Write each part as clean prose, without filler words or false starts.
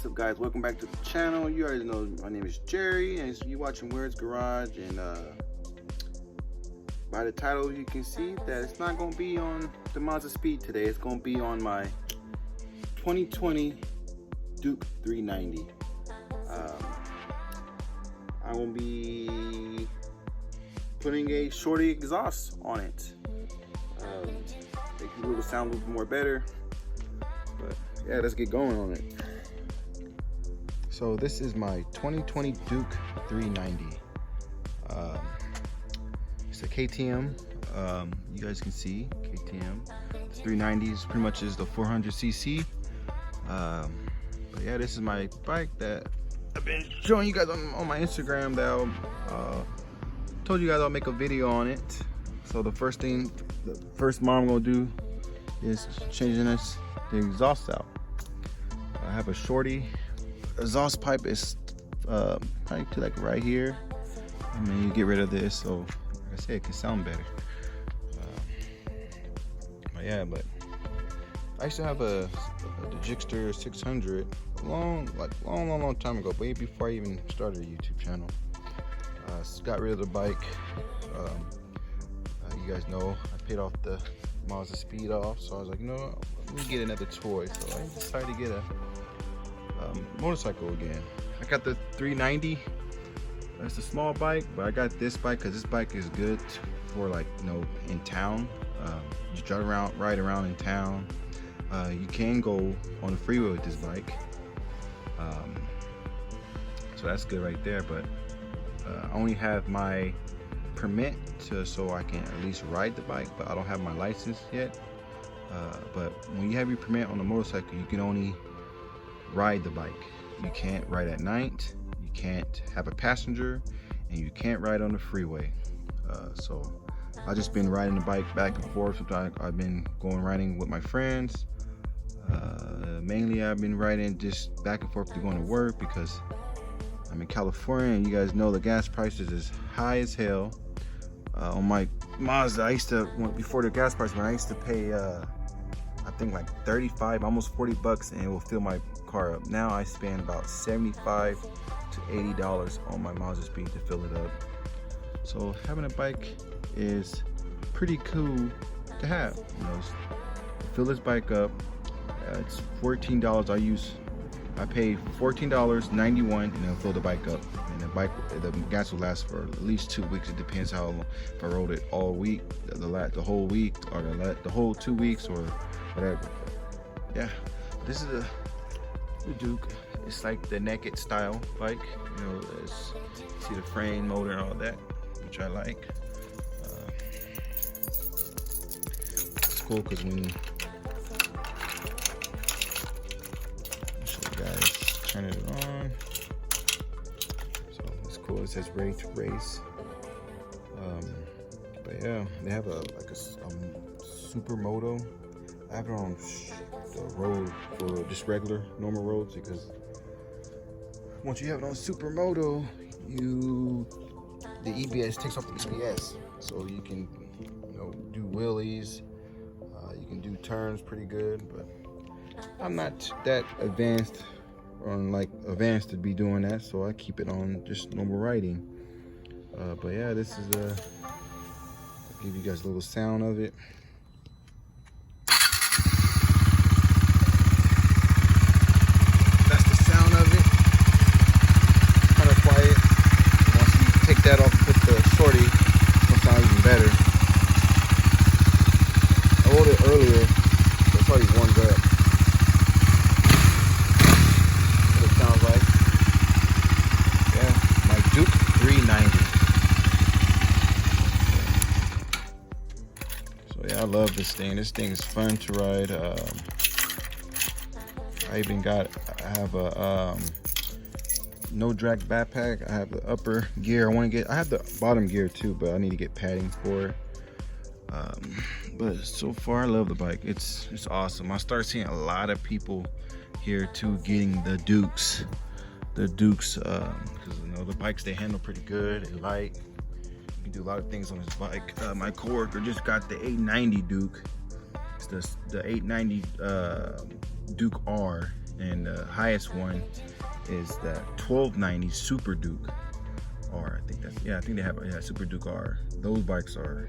What's up, guys? Welcome back to the channel. You already know my name is Jerry, and you watching Where's Garage. And by the title, you can see that it's not going to be on the Mazda Speed today. It's going to be on my 2020 Duke 390. I'm going to be putting a shorty exhaust on it. Make the little sound a little bit more better. But yeah, let's get going on it. So this is my 2020 Duke 390. It's a KTM. You guys can see KTM. It's 390 is pretty much is the 400cc. But yeah, this is my bike that I've been showing you guys on my Instagram. That told you guys I'll make a video on it. So the first model I'm gonna do is changing the exhaust out. I have a shorty exhaust pipe. Is probably to like right here. I mean, you get rid of this, so like I said, it can sound better. But yeah, but I used to have the Gixxter 600 long time ago, way before I even started a YouTube channel. Got rid of the bike. You guys know I paid off the Mazda Speed off, so I was like, you know, let me get another toy. So I decided to get a motorcycle again. I got the 390. It's a small bike, but I got this bike because this bike is good for, like, you know, in town. You drive around, ride around in town. You can go on the freeway with this bike, so that's good right there. But I only have my permit so I can at least ride the bike, but I don't have my license yet. But when you have your permit on the motorcycle, you can only ride the bike. You can't ride at night, you can't have a passenger, and you can't ride on the freeway. So I just been riding the bike back and forth. Sometimes I've been going riding with my friends. Mainly I've been riding just back and forth to going to work because I'm in California, and you guys know the gas prices is high as hell. On my Mazda, I used to, before the gas price, when I used to pay I think like 35, almost 40 bucks, and it will fill my car up. Now I spend about $75 to $80 on my Mazda Speed to fill it up. So having a bike is pretty cool to have. You know, fill this bike up. It's $14. I pay $14.91, and I'll fill the bike up. And the gas will last for at least 2 weeks. It depends how long, if I rode it all week, the whole week, or the whole 2 weeks, or whatever. Yeah, this is the Duke. It's like the naked style bike. You know, see the frame, motor, and all that, which I like. It's cool because when guys, turn it on. So it's cool. It says "Ready to Race." But yeah, they have a supermoto. I have it on the road for just regular normal roads, because once you have it on supermoto, the EBS takes off the EBS, so you can, you know, do wheelies. You can do turns pretty good, but I'm not that advanced to be doing that, so I keep it on just normal riding. But yeah, this is I'll give you guys a little sound of it. That's the sound of it. Kind of quiet. Once you take that off and put the shorty, it'll sound even better. I rolled it earlier, so it's already warmed up. Sounds like, yeah, my Duke 390. So yeah, I love this thing. This thing is fun to ride. I have a no drag backpack. I have the upper gear. I have the bottom gear too, but I need to get padding for it. But so far I love the bike. It's awesome. I start seeing a lot of people here too getting the Dukes, because you know the bikes, they handle pretty good, they're light, you can do a lot of things on this bike. My coworker just got the 890 Duke. It's the 890 Duke R, and the highest one is the 1290 Super Duke R. I think that's, yeah, I think they have, yeah, Super Duke R. Those bikes are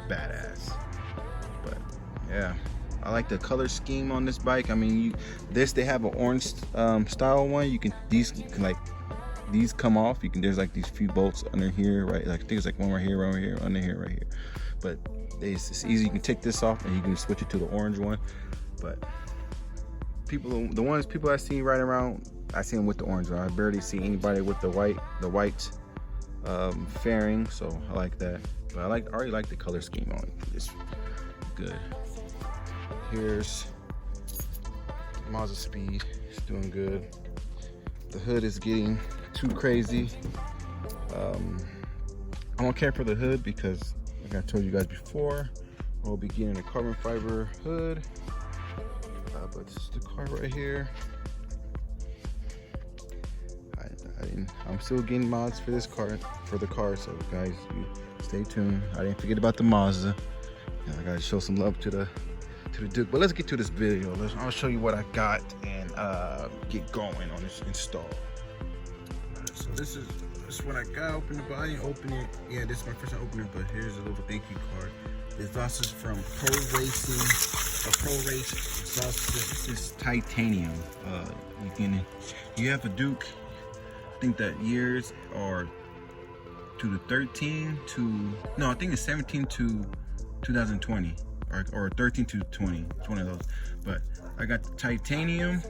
badass. But yeah, I like the color scheme on this bike. I mean, they have an orange style one. You can, these can, like, these come off. You can, there's like these few bolts under here, right? Like I think it's like one right here, under here, right here. But it's easy. You can take this off and you can switch it to the orange one. But people I see right around, I see them with the orange one. I barely see anybody with the white fairing. So I like that. But I already like the color scheme on it. It's good. Here's Mazda Speed. It's doing good. The hood is getting too crazy. I don't care for the hood because, like I told you guys before, I'll be getting a carbon fiber hood. But this is the car right here. I'm still getting mods for this car, so guys, you stay tuned. I didn't forget about the Mazda. I gotta show some love to the Duke. But let's get to this video. I'll show you what I got and get going on this install. So this is what I got. Open the body, open it. Yeah, this is my first time opening it, but here's a little thank you card. The exhaust is from Pro Race exhaust. This is titanium. You have a Duke. I think that years are to the 13 to, no, I think it's 17 to 2020 or 13 to 20. It's one of those. But I got the titanium.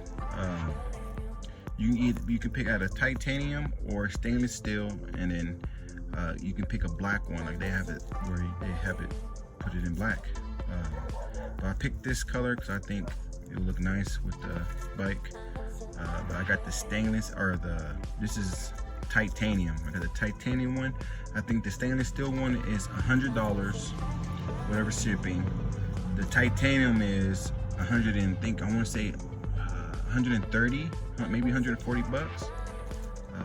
You can pick out a titanium or stainless steel, and then you can pick a black one. Like they have it where they have it, put it in black. But I picked this color because I think it'll look nice with the bike. But I got the stainless, or this is titanium. I got the titanium one. I think the stainless steel one is $100, whatever shipping. The titanium is I want to say 130, maybe 140 bucks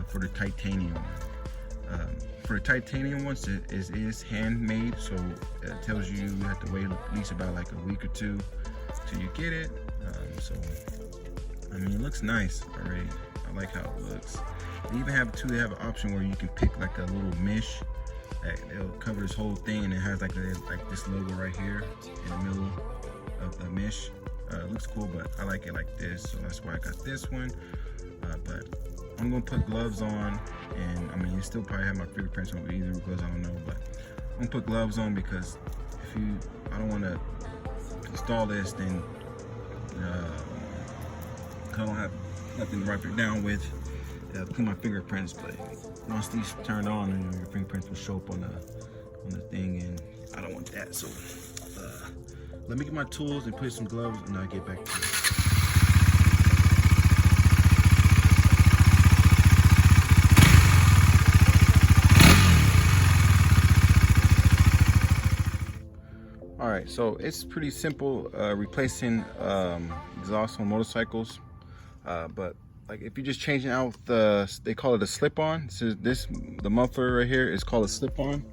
for the titanium one. For the titanium ones, it is handmade, so it tells you have to wait at least about like a week or two till you get it. So I mean, it looks nice already. I like how it looks. They even have they have an option where you can pick like a little mesh it'll cover this whole thing, and it has like this logo right here in the middle of the mesh. It looks cool, but I like it like this, so that's why I got this one. But I'm gonna put gloves on, and I mean, you still probably have my fingerprints on either gloves, I don't know, but I'm gonna put gloves on because I don't want to install this, then I don't have nothing to wipe it down with. Put my fingerprints, but once these turned on, and your fingerprints will show up on the thing, and I don't want that. So let me get my tools and put some gloves, and I'll get back to it. All right, so it's pretty simple replacing exhaust on motorcycles, but like if you're just changing out they call it a slip-on. The muffler right here is called a slip-on.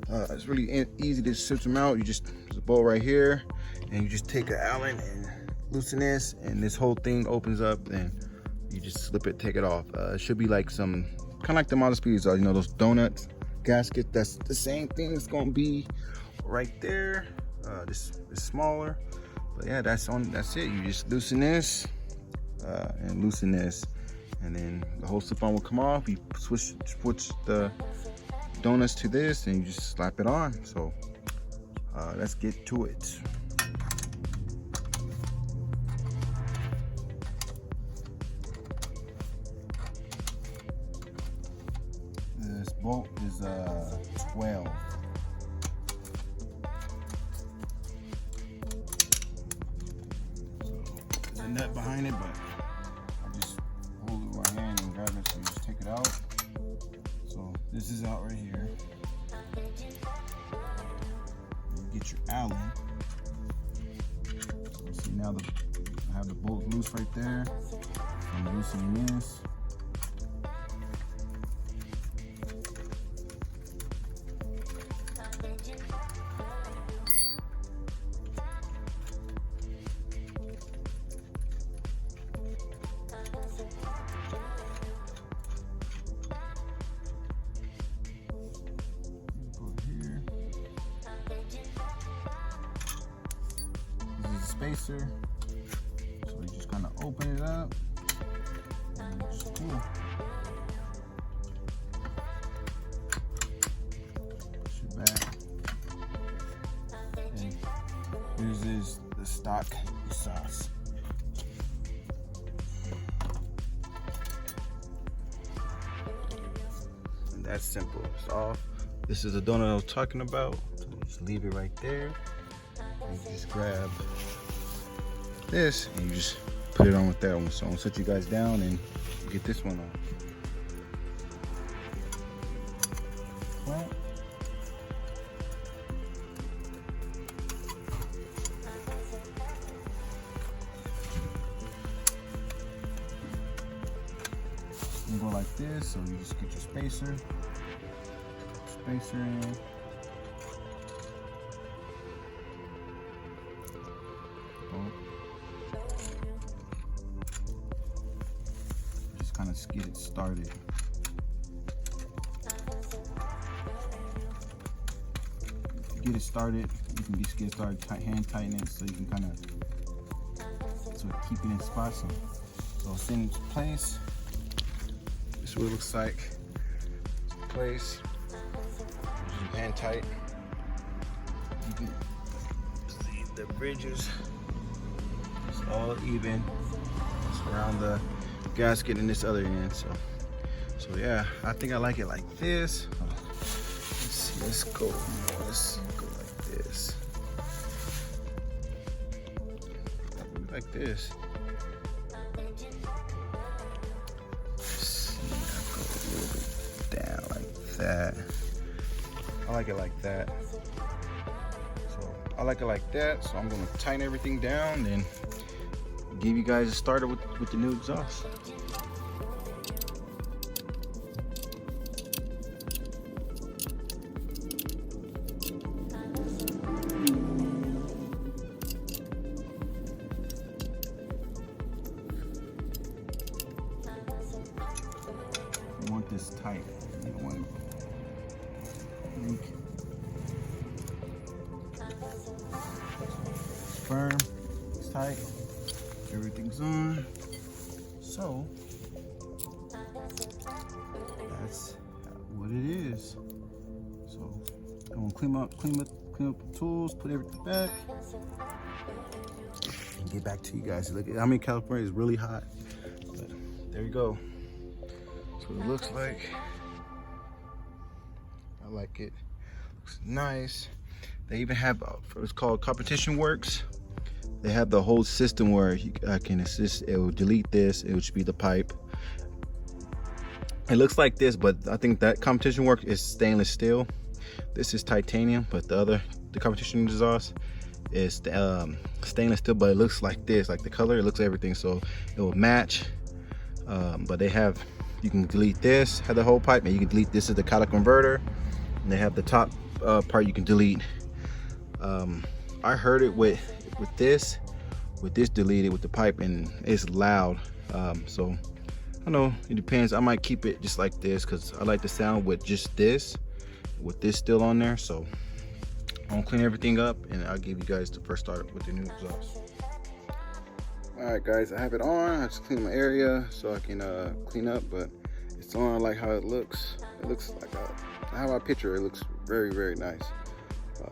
It's really easy to switch them out. There's a bolt right here, and you just take an Allen and loosen this, and this whole thing opens up, and you just slip it, take it off. It should be like some kind of like the Mazda Speeds are, you know, those donut gaskets. That's the same thing. It's gonna be right there. This is smaller, but yeah, that's it. You just loosen this and loosen this, and then the whole slip-on will come off. You switch the donuts to this, and you just slap it on. So let's get to it. This bolt is 12. Nut behind it, but I just hold it with my hand and grab it, so you just take it out. So this is out right here. You get your Allen. So see, now I have the bolt loose right there. I'm loosening this. spacer. So you just kind of open it up and just pull. Push it back. And here's the stock sauce. And that's simple. It's all. This is the donut I was talking about. So just leave it right there. And you just grab this and you just put it on with that one. So I'm gonna set you guys down and get this one on. Well, you go like this, so you just get your spacer in. Just kind of get it started. Get it started, you can just get started hand tightening it so you can kind of keep it in spots. So it's in place. This is what it looks like. Place. Just hand tight. You can see the bridges. It's all even. It's around the gasket in this other end. So yeah, I think I like it like this. Let's go more. Let's go like this. Like this. See, I go a little bit down like that. I like it like that. So I like it like that. So I'm gonna tighten everything down and give you guys a starter with the new exhaust. You want this tight. You don't want it weak. Firm, it's tight, everything's on. So that's what it is. So I'm gonna clean up the tools, put everything back, and get back to you guys. Look, I'm in California, it's really hot, but there you go. That's what it looks like. I like it. Looks nice. They even have it's called Competition Works. They have the whole system where I can assist. It will delete this. It would be the pipe. It looks like this, but I think that Competition Works is stainless steel. This is titanium, but the Competition exhaust is stainless steel, but it looks like this, like the color. It looks everything, so it will match. But they have, you can delete this, have the whole pipe, and you can delete this is the catalytic converter. And they have the top part you can delete. I heard it with this deleted with the pipe, and it's loud. So I don't know, it depends. I might keep it just like this because I like the sound with just this, with this still on there. So I'm gonna clean everything up and I'll give you guys the first start with the new exhaust. All right guys, I have it on. I just clean my area so I can clean up, but it's on. I like how it looks. It looks like how I picture it. It looks very, very nice.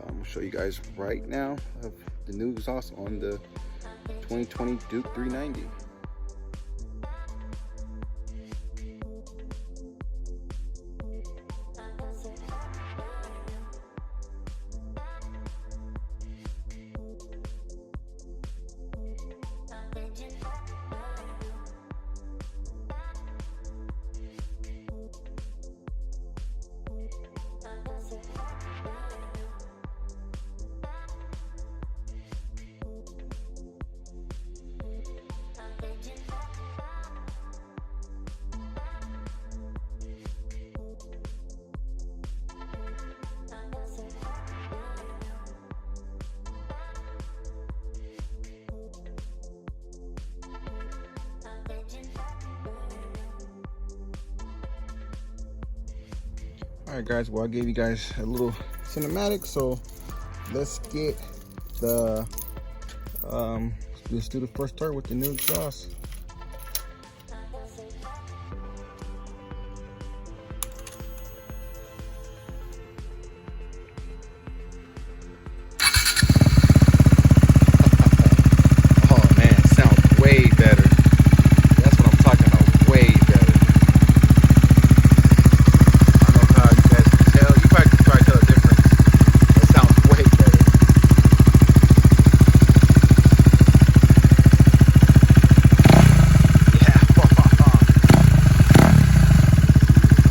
I'm gonna show you guys right now of the new exhaust on the 2020 Duke 390. All right guys, well I gave you guys a little cinematic, so let's get the Let's do the first start with the new exhaust. Oh man, it sounds way better. That's what I'm talking about, way better. I don't know how you guys can tell. You probably can tell the difference. It sounds way better.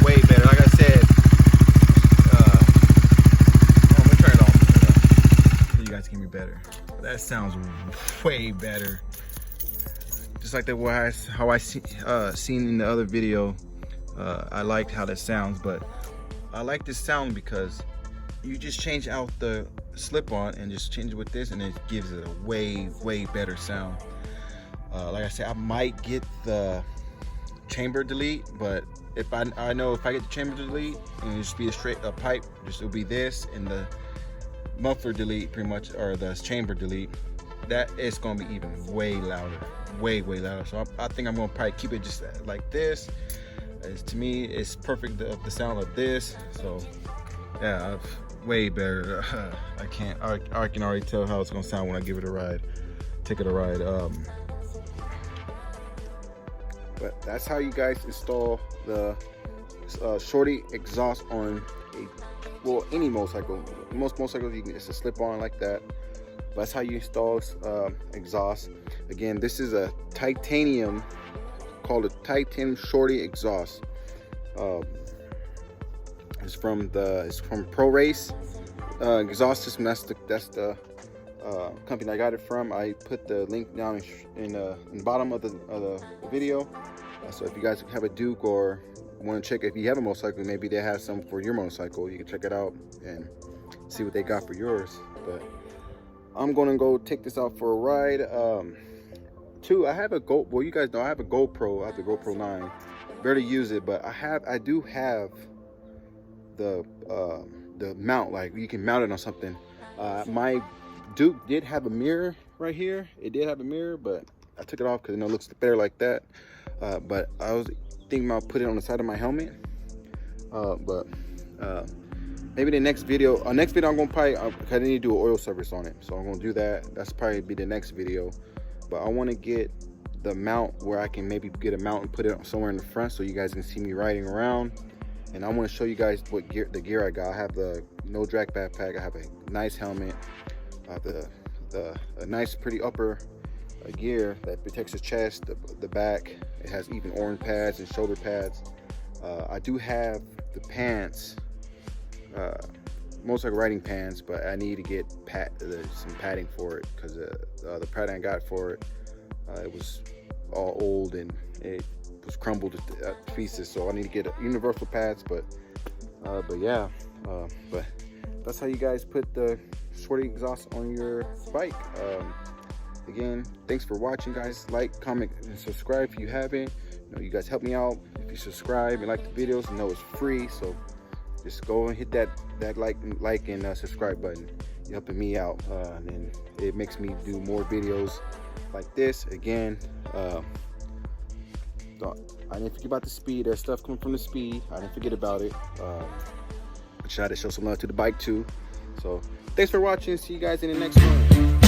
Way better. Like I said, let me turn it off so you guys can be better. That sounds way better. Just like the way how I seen in the other video. I liked how that sounds, but I like this sound because you just change out the slip-on and just change it with this, and it gives it a way better sound. Like I said, I might get the chamber delete, but if I know if I get the chamber delete and it just be a straight pipe, it'll be this, and the muffler delete pretty much, or the chamber delete, that is going to be even way louder, way louder. So I think I'm going to probably keep it just like this. To me, it's perfect, the sound of this. So yeah, way better. I can already tell how it's going to sound when I give it a ride, take it a ride. But that's how you guys install the shorty exhaust on any motorcycle. Most motorcycles, it's a slip-on like that. But that's how you install exhaust. Again, this is a titanium, called a titanium shorty exhaust. It's from Pro Race exhaust system. That's the company I got it from. I put the link down in the bottom of the video. So if you guys have a Duke or want to check, if you have a motorcycle, maybe they have some for your motorcycle, you can check it out and see what they got for yours. But I'm gonna go take this out for a ride. I have a well, you guys know I have a GoPro. I have the GoPro 9. Barely use it, but I do have the mount. Like, you can mount it on something. My Duke did have a mirror right here. It did have a mirror, but I took it off because it looks better like that. But I was thinking about putting it on the side of my helmet. Maybe the next video, I'm gonna probably, I need to do an oil service on it, so I'm gonna do that. That's probably be the next video. But I want to get the mount where I can maybe get a mount and put it somewhere in the front so you guys can see me riding around. And I want to show you guys what the gear I got. I have the no drag backpack. I have a nice helmet. I have a nice pretty upper gear that protects the chest, the back. It has even orange pads and shoulder pads. I do have the pants, motorcycle riding pants, but I need to get some padding for it because the padding I got for it, it was all old and it was crumbled to pieces. So I need to get universal pads. But yeah, but that's how you guys put the shorty exhaust on your bike. Again, thanks for watching, guys. Like, comment, and subscribe if you haven't. You guys help me out if you subscribe and like the videos. It's free, so just go and hit that like and subscribe button. You're helping me out, and then it makes me do more videos like this. Again, I didn't forget about the speed. There's stuff coming from the speed. I didn't forget about it. I tried to show some love to the bike too. So thanks for watching. See you guys in the next one.